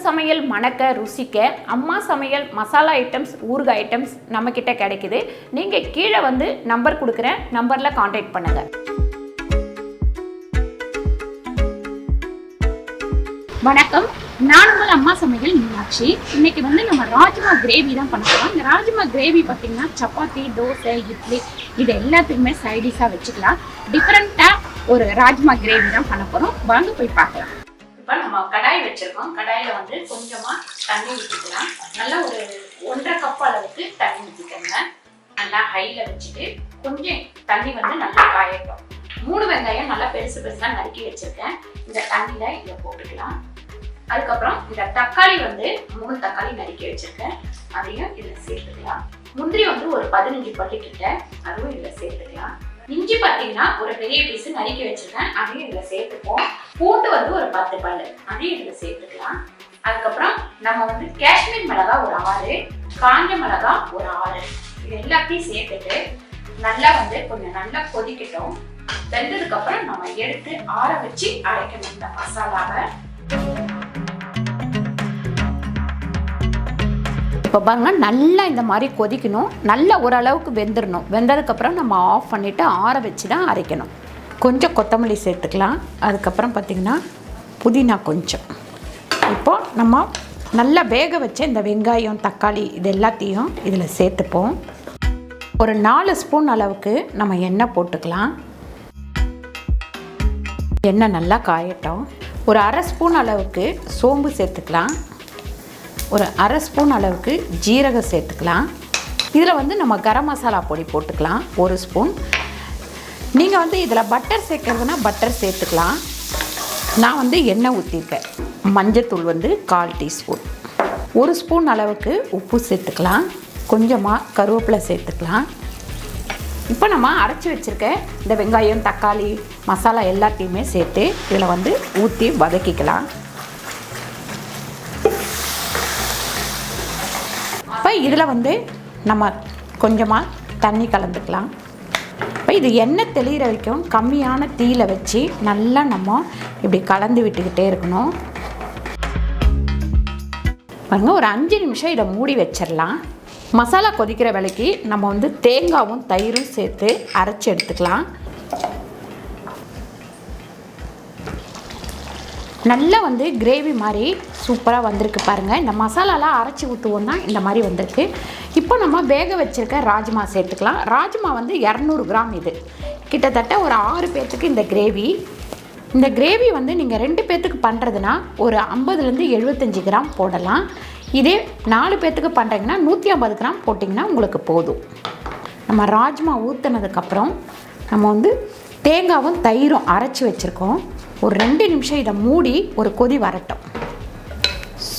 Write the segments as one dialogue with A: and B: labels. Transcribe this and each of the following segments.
A: சமையல் மணக்க ருசிக்க அம்மா சமையல் மசாலா ஐட்டம்ஸ் ஊறுகாய் ஐட்டம்ஸ் நம்மக்கிட்ட கிடைக்குது. நீங்கள் கீழே வந்து நம்பர் கொடுக்குறேன், நம்பரில் காண்டாக்ட் பண்ணுங்கள். வணக்கம், நான் உங்கள் அம்மா சமையல் மீனாட்சி. இன்னைக்கு வந்து நம்ம ராஜ்மா கிரேவி தான் பண்ண போகிறோம். இந்த ராஜ்மா கிரேவி பார்த்தீங்கன்னா சப்பாத்தி, தோசை, இட்லி இது எல்லாத்துக்குமே சைடிஷாக வச்சுக்கலாம். டிஃப்ரெண்ட்டாக ஒரு ராஜ்மா கிரேவி தான் பண்ண போகிறோம். வாங்க போய் பார்க்கலாம். இப்போ நம்ம கடாய் வச்சுருக்கோம். கடாயில் வந்து கொஞ்சமாக தண்ணி ஊற்றிக்கலாம். நல்லா ஒரு 1.5 கப் அளவுக்கு தண்ணி ஊற்றிக்கோங்க. நல்லா ஹையில் வச்சுட்டு கொஞ்சம் தண்ணி வந்து நல்லா காயட்டும். 3 வெங்காயம் நல்லா பெருசு பெருசாக நறுக்கி வச்சுருக்கேன். இந்த தண்ணியில் இதை போட்டுக்கலாம். அதுக்கப்புறம் இந்த தக்காளி வந்து 3 தக்காளி நறுக்கி வச்சுருக்கேன், அதையும் இதில் சேர்த்துக்கலாம். முந்திரி வந்து ஒரு 15 பல்லு கிட்ட, அதுவும் இதில் சேர்த்துக்கலாம். இஞ்சி பார்த்தீங்கன்னா ஒரு பெரிய பீஸ் நறுக்கி வச்சிருக்கேன், அதையும் இதில் சேர்த்துப்போம். பூண்டு வந்து ஒரு 10 பல்லு, அதையும் இதில் சேர்த்துக்கலாம். அதுக்கப்புறம் நம்ம வந்து காஷ்மீர் மிளகாய் ஒரு 6, காஞ்ச மிளகாய் ஒரு 6, இது எல்லாத்தையும் சேர்த்துட்டு நல்லா வந்து கொஞ்சம் நல்லா கொதிக்கட்டும். வெந்ததுக்கு அப்புறம் நம்ம எடுத்து ஆற வச்சு அரைக்கணும் இந்த மசாலாவை. இப்போ பாருங்க, நல்லா இந்த மாதிரி கொதிக்கணும், நல்லா ஓரளவுக்கு வெந்துடணும். வெந்ததுக்கப்புறம் நம்ம ஆஃப் பண்ணிவிட்டு ஆற வச்சு தான் அரைக்கணும். கொஞ்சம் கொத்தமல்லி சேர்த்துக்கலாம். அதுக்கப்புறம் பார்த்திங்கன்னா புதினா கொஞ்சம். இப்போது நம்ம நல்லா வேக வச்ச இந்த வெங்காயம், தக்காளி இது எல்லாத்தையும் இதில் சேர்த்துப்போம். ஒரு 4 ஸ்பூன் அளவுக்கு நம்ம எண்ணெய் போட்டுக்கலாம். எண்ணெய் நல்லா காயட்டும். ஒரு 1/2 ஸ்பூன் அளவுக்கு சோம்பு சேர்த்துக்கலாம். ஒரு 1/2 ஸ்பூன் அளவுக்கு ஜீரகம் சேர்த்துக்கலாம். இதில் வந்து நம்ம கரம் மசாலா பொடி போட்டுக்கலாம் 1 ஸ்பூன். நீங்கள் வந்து இதில் பட்டர் சேர்க்கறதுனா பட்டர் சேர்த்துக்கலாம். நான் வந்து எண்ணெய் ஊற்றிப்பேன். மஞ்சத்தூள் வந்து 1/4 டீஸ்பூன். 1 ஸ்பூன் அளவுக்கு உப்பு சேர்த்துக்கலாம். கொஞ்சமாக கருவேப்பிலை சேர்த்துக்கலாம். இப்போ நம்ம அரைச்சி வச்சுருக்க இந்த வெங்காயம், தக்காளி, மசாலா எல்லாத்தையுமே சேர்த்து இதில் வந்து ஊற்றி வதக்கிக்கலாம். இப்போ இதில் வந்து நம்ம கொஞ்சமாக தண்ணி கலந்துக்கலாம். இப்போ இது எண்ணெய் தெளிகிற வரைக்கும் கம்மியான தீயில வச்சு நல்லா நம்ம இப்படி கலந்து விட்டுக்கிட்டே இருக்கணும். பாருங்க, ஒரு 5 நிமிஷம் இதை மூடி வச்சிடலாம். மசாலா கொதிக்கிற வேலைக்கு நம்ம வந்து தேங்காயும் தயிரும் சேர்த்து அரைச்சி எடுத்துக்கலாம். நல்லா வந்து கிரேவி மாதிரி சூப்பராக வந்திருக்கு பாருங்கள். இந்த மசாலாலாம் அரைச்சி ஊற்றுவோம் தான் இந்த மாதிரி வந்திருக்கு. இப்போ நம்ம வேக வச்சுருக்க ராஜ்மா சேர்த்துக்கலாம். ராஜ்மா வந்து 200 கிராம். இது கிட்டத்தட்ட ஒரு 6 பேர்த்துக்கு இந்த கிரேவி. இந்த கிரேவி வந்து நீங்கள் 2 பேர்த்துக்கு பண்ணுறதுனா ஒரு 50லேருந்து 75 கிராம் போடலாம். இதே 4 பேர்த்துக்கு பண்ணுறீங்கன்னா 150 கிராம் போட்டிங்கன்னா உங்களுக்கு போதும். நம்ம ராஜ்மா ஊற்றினதுக்கப்புறம் நம்ம வந்து தேங்காயும் தயிரும் அரைச்சி வச்சுருக்கோம். ஒரு 2 நிமிஷம் இதை மூடி ஒரு கொதி வரட்டும்.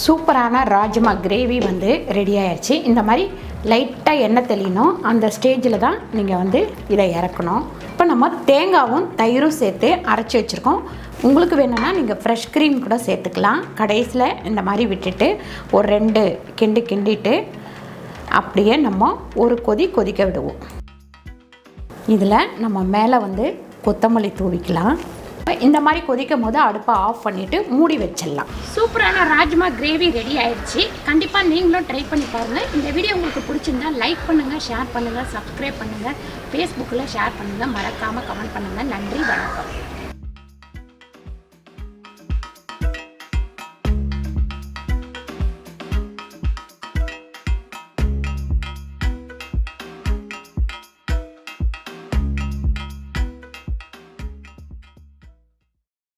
A: சூப்பரான ராஜ்மா கிரேவி வந்து ரெடி ஆயிடுச்சு. இந்த மாதிரி லைட்டாக எண்ணெய் தெளியணும், அந்த ஸ்டேஜில் தான் நீங்கள் வந்து இதை இறக்கணும். இப்போ நம்ம தேங்காயும் தயிரும் சேர்த்து அரைச்சி வச்சுருக்கோம். உங்களுக்கு வேணும்னா நீங்கள் ஃப்ரெஷ் க்ரீம் கூட சேர்த்துக்கலாம். கடைசியில் இந்த மாதிரி விட்டுட்டு ஒரு 2 கிண்டிட்டு அப்படியே நம்ம ஒரு கொதிக்க விடுவோம். இதில் நம்ம மேலே வந்து கொத்தமல்லி தூவிக்கலாம். இந்த மாதிரி கொதிக்கும் போது அடுப்பை ஆஃப் பண்ணிவிட்டு மூடி வச்சிடலாம். சூப்பரான ராஜ்மா கிரேவி ரெடி ஆயிடுச்சு. கண்டிப்பாக நீங்களும் ட்ரை பண்ணி பாருங்கள். இந்த வீடியோ உங்களுக்கு பிடிச்சிருந்தா லைக் பண்ணுங்கள், ஷேர் பண்ணுங்கள், சப்ஸ்கிரைப் பண்ணுங்கள், ஃபேஸ்புக்கில் ஷேர் பண்ணுங்கள், மறக்காமல் கமெண்ட் பண்ணுங்கள். நன்றி, வணக்கம்.